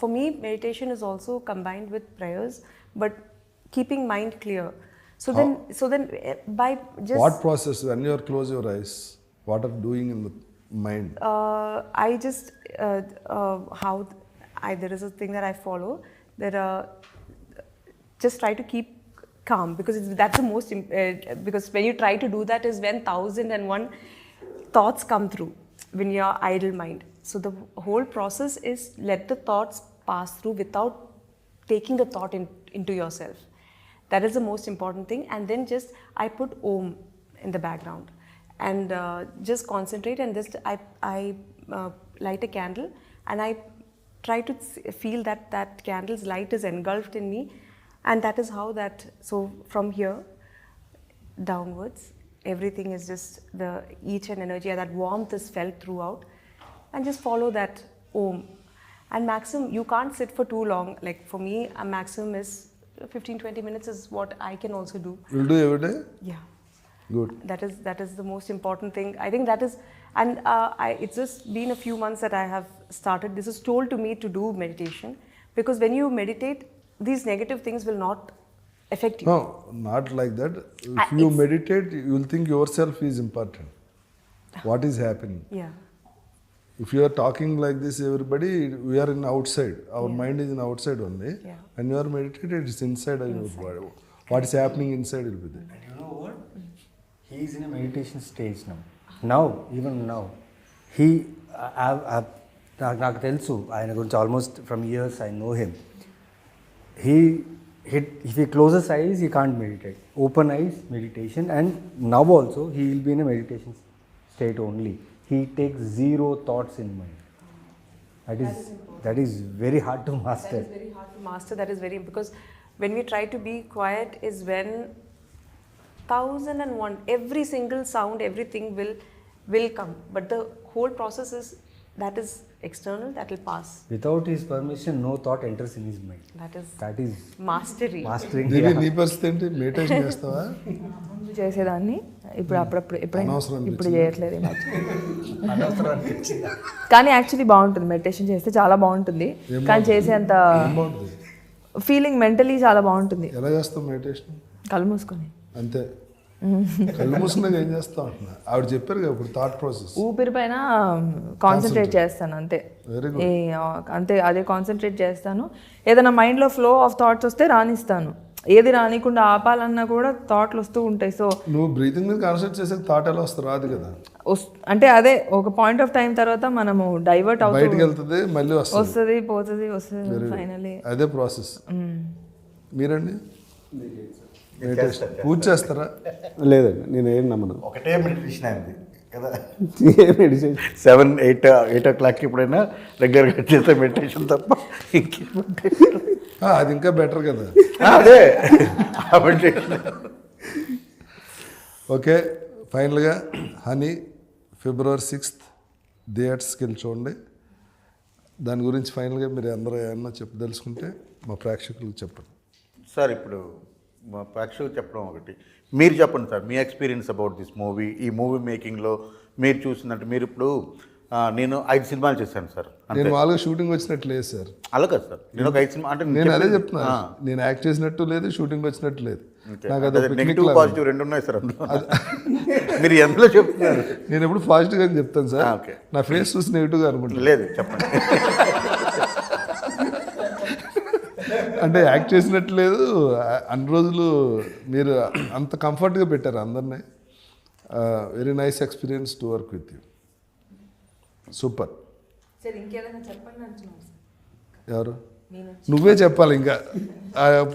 for me, meditation is also combined with prayers, but keeping mind clear. So then, by just
What process? When you close your eyes, what are doing in the mind?
I just there is a thing that I follow that just try to keep calm, because that's the most because when you try to do that is when 1001 thoughts come through when you're idle mind. So the whole process is let the thoughts pass through without taking the thought into yourself. That is the most important thing. And then just I put Om in the background and just concentrate, and just I light a candle and I try to feel that candle's light is engulfed in me, and that is how so from here downwards everything is just each and energy, and that warmth is felt throughout, and just follow that Om. And maximum, you can't sit for too long. Like for me, a maximum is 15-20 minutes is what I can also do.
You'll do every day?
Yeah.
Good.
That is the most important thing. I think that is, and it's just been a few months that I have started. This is told to me to do meditation, because when you meditate, these negative things will not affect you.
No, not like that. If you meditate, you will think yourself is important. What is happening?
Yeah.
If you are talking like this, everybody, we are in outside. Our mind is in outside only.
Yeah.
When you are meditated, it's inside of your body. What is happening inside will be there.
And you know what? He is in a meditation stage now. Now, even now. నాకు తెలుసు ఆయన గురించి almost from years I know him. If he closes eyes, he can't meditate. Open eyes, meditation, and now also he will be in a meditation state only. He takes zero thoughts in mind. That is very hard to master.
That is very hard to master. That is very, because when we try to be quiet is when 1001 every single sound, everything will come. But the whole process is that is external, that will pass.
Without his permission, no thought enters in his mind. That is
Mastery.
mastering.
దీని నీ పరిస్థితి ఏంటి? Meditation చేస్తావా?
ముందు చేసేదాన్ని, ఇప్పుడు
అనవసరం
ఇప్పుడు చేయట్లేదు ఈ మధ్య. కానీ యాక్చువల్లీ బాగుంటుంది మెడిటేషన్ చేస్తే, చాలా బాగుంటుంది. కానీ చేసేంత
బాగుంటుంది.
ఫీలింగ్ మెంటలీ చాలా బాగుంటుంది.
ఎలా చేస్తావు మెడిటేషన్?
కళ్ళు మూసుకొని
అంతే. కళ్ళు మూసుకున్నాక ఏం చేస్తావు అంటున్నా. ఆవిడ చెప్పారు కదా ఇప్పుడు థాట్ ప్రాసెస్.
ఊపిరి పైన కాన్సన్ట్రేట్ చేస్తాను అంతే.
Very good.
అంతే, అదే కాన్సన్ట్రేట్ చేస్తాను. ఏదైనా మైండ్లో ఫ్లో ఆఫ్ థాట్స్ వస్తే రానిస్తాను. ఏది రానికుండా ఆపాలన్నా కూడా థాట్లు వస్తూ ఉంటాయి. సో
నువ్వు బ్రీతింగ్ మీద కాన్సన్ట్రేట్ చేసే థాట్ ఎలా వస్తుంది? రాదు కదా.
అంటే అదే ఒక పాయింట్ ఆఫ్ టైం తర్వాత మనము డైవర్ట్
బయటికి
అవుతుంది,
వెళ్తుంది, మళ్ళీ వస్తుంది,
పోతుంది ఫైనలీ.
అదే ప్రాసెస్. మీరండి మెడిటేషన్ పూజ చేస్తారా?
లేదండి, నేను ఏం నమ్మను.
ఒకటే మెడిటేషన్ అయింది కదా.
ఏ మెడిటేషన్
8 o'clock ఎప్పుడైనా రెగ్యులర్గా చేసే మెడిటేషన్ తప్ప ఇంకేం meditation?
అది ఇంకా బెటర్ కదా.
అదే ఆ మెడిటేషన్.
ఓకే, ఫైనల్గా హనీ February 6th థియేటర్స్కి వెళ్ళి చూడండి. దాని గురించి ఫైనల్గా మీరు అందరూ ఏమన్నా తెలుసుకుంటే మా ప్రేక్షకులకు చెప్పండి.
సార్ ఇప్పుడు మా ప్రేక్షకులు చెప్పడం ఒకటి, మీరు చెప్పండి sir me experience about this movie. ఈ మూవీ మేకింగ్లో మీరు చూసిందంటే, మీరు ఇప్పుడు నేను 5 సినిమాలు చేశాను సార్.
నేను వాళ్ళకి షూటింగ్ వచ్చినట్టు లేదు సార్.
అలా కాదు సార్, నేను ఒక 5 సినిమా అంటే
నేను అదే చెప్తున్నా. నేను యాక్ట్ చేసినట్టు లేదు, షూటింగ్ వచ్చినట్టు లేదు. నాకు అది
నెగిటివ్ పాజిటివ్ రెండు ఉన్నాయి సార్ అందులో. మీరు ఎందులో చెప్తున్నారు?
నేను ఎప్పుడు పాజిటివ్గా చెప్తాను సార్.
ఓకే,
నా ఫేస్ చూసి నెగిటివ్గా అనుకుంటాను.
లేదు చెప్పండి.
అంటే యాక్ట్ చేసినట్టు లేదు. అన్ని రోజులు మీరు అంత కంఫర్ట్గా పెట్టారు అందరినీ. Very nice experience to work with you. Super.
సరే, ఇంకేదైనా చెప్పండి అంటున్నాను.
ఎవరు? నువ్వే చెప్పాలి ఇంకా.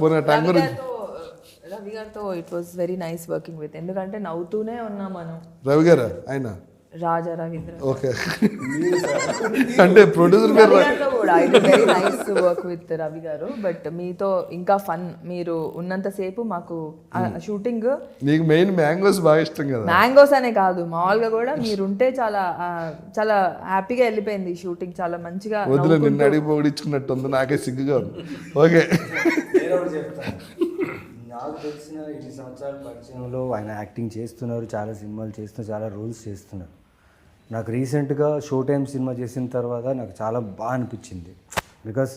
పోనీ టైం గురించి
రవి గారితో it was very nice working with, ఎందుకంటే నవ్వుతూనే ఉన్నాం మనం.
రవి గారా ఆయన?
రాజా రవీంద్ర
ఓకే. అంటే ప్రొడ్యూసర్ గారు
రవి గారితో కూడా it very nice work with Ravi గారు. బట్ మీతో ఇంకా ఫన్, మీరు ఉన్నంతసేపు మాకు షూటింగ్.
నీకు మెయిన్ మ్యాంగోస్ బాగా ఇష్టం కదా?
మ్యాంగోస్ అనే కాదు, మామూలుగా కూడా మీరుంటే చాలా చాలా హ్యాపీగా వెళ్ళిపోయింది షూటింగ్, చాలా మంచిగా.
వద్దులే, నిన్ను అడిగి పొగిడించుకున్నట్టు ఉంది, నాకే సిగ్గుగా ఉంది. ఓకే.
నాకు తెలిసిన 20 సంవత్సరాల పరిచయంలో ఆయన యాక్టింగ్ చేస్తున్నారు, చాలా సినిమాలు చేస్తున్నారు, చాలా రోల్స్ చేస్తున్నారు. నాకు రీసెంట్గా షో టైమ్ సినిమా చేసిన తర్వాత నాకు చాలా బాగా అనిపించింది. బికాస్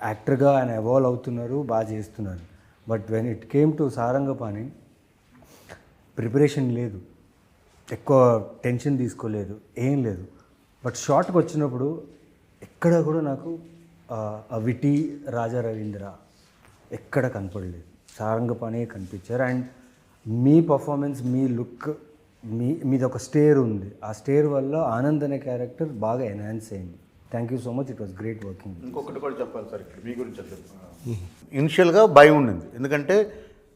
యాక్టర్గా ఆయన ఎవాల్వ్ అవుతున్నారు, బాగా చేస్తున్నారు. But when it came to Sarangapani, preparation లేదు, ఎక్కువ టెన్షన్ తీసుకోలేదు, ఏం లేదు. బట్ షార్ట్కి వచ్చినప్పుడు ఎక్కడ కూడా నాకు విటి రాజా రవీంద్ర ఎక్కడ కనపడలేదు, సారంగపాణి కనిపించారు. And me performance, me look, మీది ఒక స్టేర్ ఉంది, ఆ స్టేర్ వల్ల ఆనంద్ అనే క్యారెక్టర్ బాగా ఎన్హాన్స్ అయింది. Thank you so much, it was great working.
ఇంకొకటి కూడా చెప్పాలి సార్ ఇక్కడ మీ గురించి. ఇనిషియల్గా భయం ఉండింది, ఎందుకంటే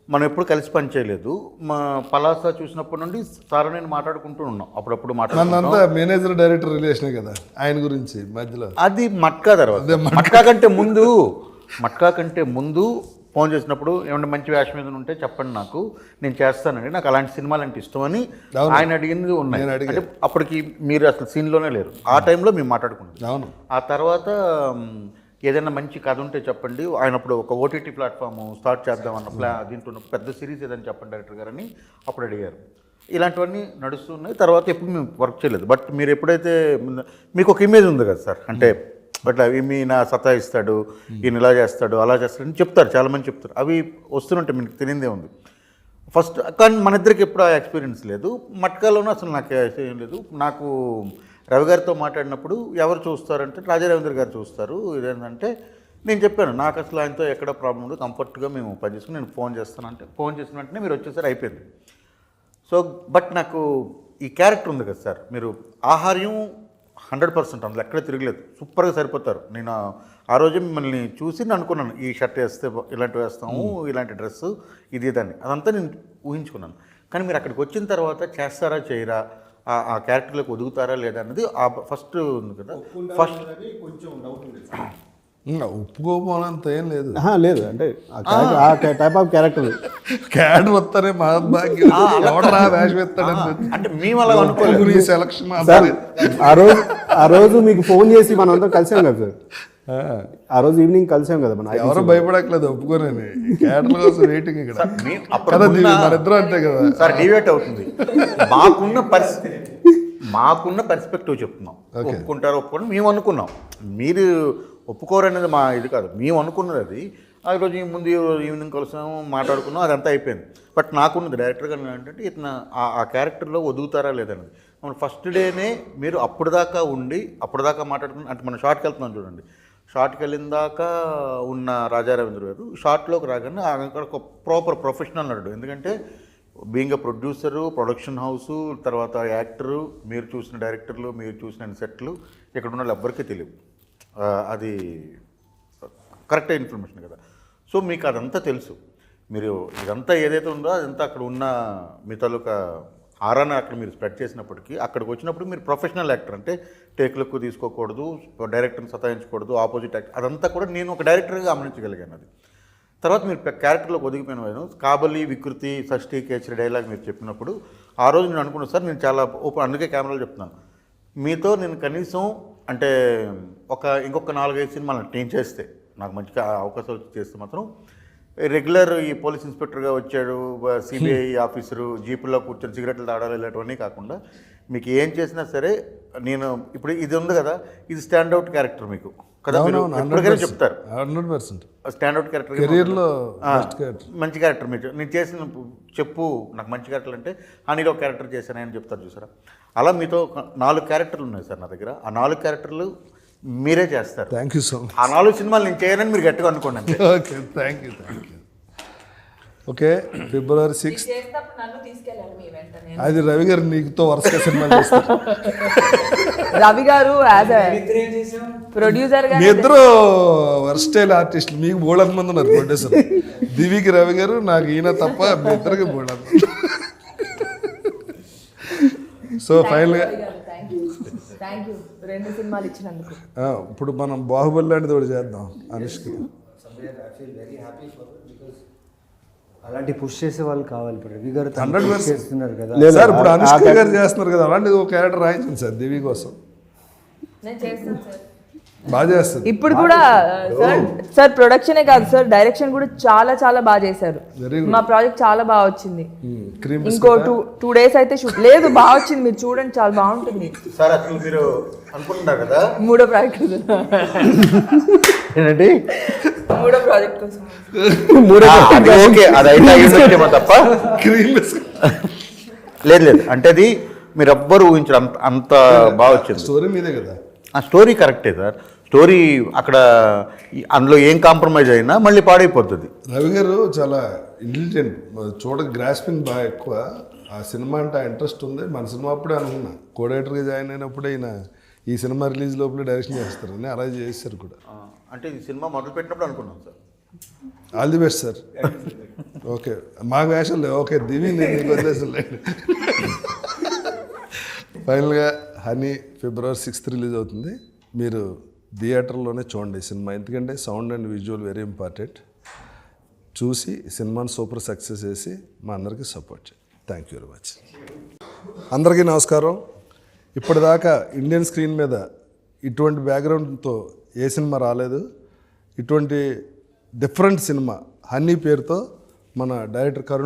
మనం ఎప్పుడు కలిసి పని చేయలేదు. మా పలాస చూసినప్పటి నుండి సార్ నేను మాట్లాడుకుంటూ ఉన్నాం, అప్పుడప్పుడు
మనంతా మేనేజర్ డైరెక్టర్ రిలేషనే కదా ఆయన గురించి మధ్యలో.
అది మట్కా తర్వాత, మట్కా కంటే ముందు ఫోన్ చేసినప్పుడు ఏమన్నా మంచి వేషం మీద ఉంటే చెప్పండి, నాకు నేను చేస్తానండి, నాకు అలాంటి సినిమాలు అంటే ఇష్టం అని ఆయన అడిగింది ఉన్నాయి. అంటే అప్పటికి మీరు అసలు సీన్లోనే లేరు, ఆ టైంలో మేము మాట్లాడుకున్నాం.
అవును.
ఆ తర్వాత ఏదైనా మంచి కథ ఉంటే చెప్పండి, ఆయన అప్పుడు ఒక ఓటీటీ ప్లాట్ఫామ్ స్టార్ట్ చేద్దాం అన్న దీంట్లో పెద్ద సిరీస్ ఏదైనా చెప్పండి డైరెక్టర్ గారు అని అప్పుడు అడిగారు. ఇలాంటివన్నీ నడుస్తున్నాయి. తర్వాత ఎప్పుడు మేము వర్క్ చేయలేదు. బట్ మీరు ఎప్పుడైతే మీకు ఒక ఇమేజ్ ఉంది కదా సార్, అంటే బట్ అవి మీ నా సతాయిస్తాడు, ఈయన ఇలా చేస్తాడు, అలా చేస్తాడు అని చెప్తారు, చాలామంది చెప్తారు. అవి వస్తుంటే మీకు తెలియదే ఉంది ఫస్ట్. కానీ మన ఇద్దరికి ఎప్పుడు ఆ ఎక్స్పీరియన్స్ లేదు. మట్కాలోనూ అసలు నాకు ఏం లేదు. నాకు రవి గారితో మాట్లాడినప్పుడు ఎవరు చూస్తారంటే రాజా రవీంద్ర గారు చూస్తారు. ఇదేంటంటే నేను చెప్పాను, నాకు అసలు ఆయనతో ఎక్కడ ప్రాబ్లం ఉండదు, కంఫర్ట్గా మేము పనిచేసుకుని నేను ఫోన్ చేస్తానంటే ఫోన్ చేసిన వెంటనే మీరు వచ్చేసరి అయిపోయింది. సో బట్ నాకు ఈ క్యారెక్టర్ ఉంది కదా సార్, మీరు ఆహార్యం 100% అందులో ఎక్కడ తిరగలేదు, సూపర్గా సరిపోతారు. నేను ఆ రోజు మిమ్మల్ని చూసి నేను అనుకున్నాను, ఈ షర్ట్ వేస్తే ఇలాంటివి వేస్తాము, ఇలాంటి డ్రెస్సు ఇది ఇదని, అదంతా నేను ఊహించుకున్నాను. కానీ మీరు అక్కడికి వచ్చిన తర్వాత చేస్తారా చేయరా, ఆ క్యారెక్టర్లోకి ఒదుగుతారా లేదా అన్నది ఆ ఫస్ట్ ఉంది కదా. ఫస్ట్
ఒప్పుకోపోనంత ఏం లేదు.
లేదు అంటే ఆ టైప్ ఆఫ్ క్యారెక్టర్
క్యాడ్ వస్తానే మహద్భాగ్యం, ఎవడరా వేషం ఎత్తాడని
అంటే మేము అలా అనుకోలేదు.
సెలక్షన్
ఆ రోజు మీకు ఫోన్ చేసి మనం అంతా కలిసాం కదా సార్, ఆ రోజు ఈవినింగ్ కలిసాం కదా మనం.
ఎవరో భయపడట్లేదు, ఒప్పుకోనని క్యాడర్ కోసం వెయిటింగ్ ఇక్కడ కదా, మన ఇద్దరు అంతే కదా
సార్. డివేట్ అవుతుంది. మాకున్న పర్స్పెక్టివ్ చెప్తున్నాం. ఒప్పుకుంటారు ఒప్పుకోండి మేము అనుకున్నాం, మీరు ఒప్పుకోరనేది మా ఇది కాదు, మేము అనుకున్నది అది. ఆ రోజు ముందు ఈవినింగ్ కలిసాము, మాట్లాడుకున్నాం, అదంతా అయిపోయింది. బట్ నాకున్నది డైరెక్టర్గా ఏంటంటే ఇతను ఆ క్యారెక్టర్లో ఒదుగుతారా లేదన్నది. మన ఫస్ట్ డేనే మీరు అప్పటిదాకా ఉండి అప్పటిదాకా మాట్లాడుకుని, అంటే మనం షార్ట్కి వెళ్తున్నాం చూడండి, షార్ట్కి వెళ్ళిన దాకా ఉన్న రాజా రవీంద్ర గారు షార్ట్లోకి రాగానే అక్కడ ఒక ప్రాపర్ ప్రొఫెషనల్ నటుడు. ఎందుకంటే being a producer, production house, తర్వాత యాక్టరు, మీరు చూసిన డైరెక్టర్లు, మీరు చూసిన సెట్లు ఇక్కడ ఉన్న వాళ్ళు ఎవ్వరికీ తెలియదు. అది కరెక్ట్ ఇన్ఫర్మేషన్ కదా. సో మీకు అదంతా తెలుసు. మీరు ఇదంతా ఏదైతే ఉందో అదంతా అక్కడ ఉన్న మీ తాలూకా ఆరాన్ని అక్కడ మీరు స్ప్రెడ్ చేసినప్పటికీ, అక్కడికి వచ్చినప్పుడు మీరు ప్రొఫెషనల్ యాక్టర్, అంటే టేక్లకు తీసుకోకూడదు, డైరెక్టర్ని సతాయించకూడదు, ఆపోజిట్ యాక్టర్, అదంతా కూడా నేను ఒక డైరెక్టర్గా గమనించగలిగాను. అది తర్వాత మీరు క్యారెక్టర్లోకి ఒదిగిపోయిన కాబలి, వికృతి, షష్ఠి, కేచరి డైలాగ్ మీరు చెప్పినప్పుడు ఆ రోజు నేను అనుకున్నాను సార్, నేను చాలా ఓపెన్, అందుకే కెమెరాలో చెప్తున్నాను, మీతో నేను కనీసం అంటే ఇంకొక 4-5 సినిమాలు నేను చేస్తే, నాకు మంచిగా అవకాశం వచ్చి చేస్తే మాత్రం రెగ్యులర్ ఈ పోలీస్ ఇన్స్పెక్టర్గా వచ్చాడు, సిబిఐ ఆఫీసరు, జీపుల్లో కూర్చొని సిగరెట్లు తాడాలి, ఇలాంటివన్నీ కాకుండా మీకు ఏం చేసినా సరే నేను ఇప్పుడు ఇది ఉంది కదా, ఇది స్టాండ్అవుట్ క్యారెక్టర్ మీకు కదా, ఎప్పటికైనా చెప్తారు
100%
స్టాండ్అవుట్ క్యారెక్టర్,
కెరీర్లో
మంచి క్యారెక్టర్ మీరు నేను చేసిన చెప్పు, నాకు మంచి క్యారెక్టర్లు అంటే హనీలో క్యారెక్టర్ చేశానని చెప్తారు చూసారా. అలా మీతో 4 క్యారెక్టర్లు ఉన్నాయి సార్ నా దగ్గర. ఆ 4 క్యారెక్టర్లు మీరే చేస్తారు.
Thank you so much.
ఆ 4 సినిమాలు నేను చేయనని మీరు గట్టిగా అనుకోండి.
Okay, thank you. Okay February 6th
చేసినప్పుడు నన్ను తీసుకెళ్ళాలి మీ వెంటనే.
అది రవి గారు నీకుతో వరుసగా సినిమా చేస్తారు.
రవి గారు యాజ్ ప్రొడ్యూసర్ గా
మీ ఇద్దరు వర్స్టైల్ ఆర్టిస్టులు, మీకు బోళంత మంది ఉన్నారు ప్రొడ్యూసర్. దివికి రవి గారు, నాకు ఈయన తప్ప మీ ఇద్దరికి బోళంత. సో ఫైనల్గా
థ్యాంక్ యూ 2 సినిమాలు ఇచ్చినందుకు.
ఇప్పుడు మనం బాహుబలి లాంటిది ఒకటి చేద్దాం అనుష్కి.
అలాంటి పుష్ చేసే వాళ్ళు కావాలి. ఇప్పుడు రవి గారు
100%
చేస్తున్నారు కదా.
సార్ ఇప్పుడు అనుష్క గారు చేస్తున్నారు కదా, అలాంటిది ఒక క్యారెక్టర్ రాయించండి సార్ దివి కోసం.
నేను చేస్తాను సార్.
బాగా చేస్తుంది.
ఇప్పుడు కూడా సార్ ప్రొడక్షనే కాదు సార్, డైరెక్షన్ కూడా చాలా చాలా బాగా చేశారు.
Very good.
మా ప్రాజెక్ట్ చాలా బాగా వచ్చింది.
క్రీమ్
ఇంకో 2 days అయితే షూట్ లేదు, బాగా వచ్చింది. మీరు చూడండి, చాలా బాగుంటుంది.
సార్ అసలు మీరు అనుకుంటున్నారు కదా
3వ ప్రాజెక్ట్
ఏంటంటే
3వ ప్రాజెక్ట్ కోసం
అది ఓకే, అది అయితే అయ్యేమో తప్ప
క్రీమ్
లేదు అంటే అది మీరు ఎవ్వరు ఊహించరు, అంత బాగా వచ్చింది.
స్టోరీ మీదే కదా.
ఆ స్టోరీ కరెక్టే సార్, స్టోరీ అక్కడ అందులో ఏం కాంప్రమైజ్ అయినా మళ్ళీ పాడైపోతుంది.
రవి గారు చాలా ఇంటెలిజెంట్, గ్రాస్పింగ్ బాగా ఎక్కువ. ఆ సినిమా అంటే ఇంట్రెస్ట్ ఉంది. మన సినిమా అప్పుడే అనుకున్నా, కోడైటర్గా జాయిన్ అయినప్పుడే ఈయన ఈ సినిమా రిలీజ్ లోపల డైరెక్షన్ చేస్తారని అలా చేశారు కూడా.
అంటే ఈ సినిమా మొదలు పెట్టినప్పుడు అనుకున్నాం sir.
All the best sir. Okay మాకు వేషం లేవు. ఓకే దివి నేను నీకు వదిలేసాను లేండి. ఫైనల్గా హనీ ఫిబ్రవరి 6th రిలీజ్ అవుతుంది. మీరు థియేటర్లోనే చూడండి సినిమా, ఎందుకంటే sound and visual very important. చూసి సినిమాని సూపర్ సక్సెస్ చేసి మా అందరికీ సపోర్ట్ చేయండి. Thank you very much. అందరికీ నమస్కారం. ఇప్పటిదాకా ఇండియన్ స్క్రీన్ మీద ఇటువంటి బ్యాక్గ్రౌండ్తో ఏ సినిమా రాలేదు. ఇటువంటి డిఫరెంట్ సినిమా హనీ పేరుతో మన డైరెక్టర్ కరుణ్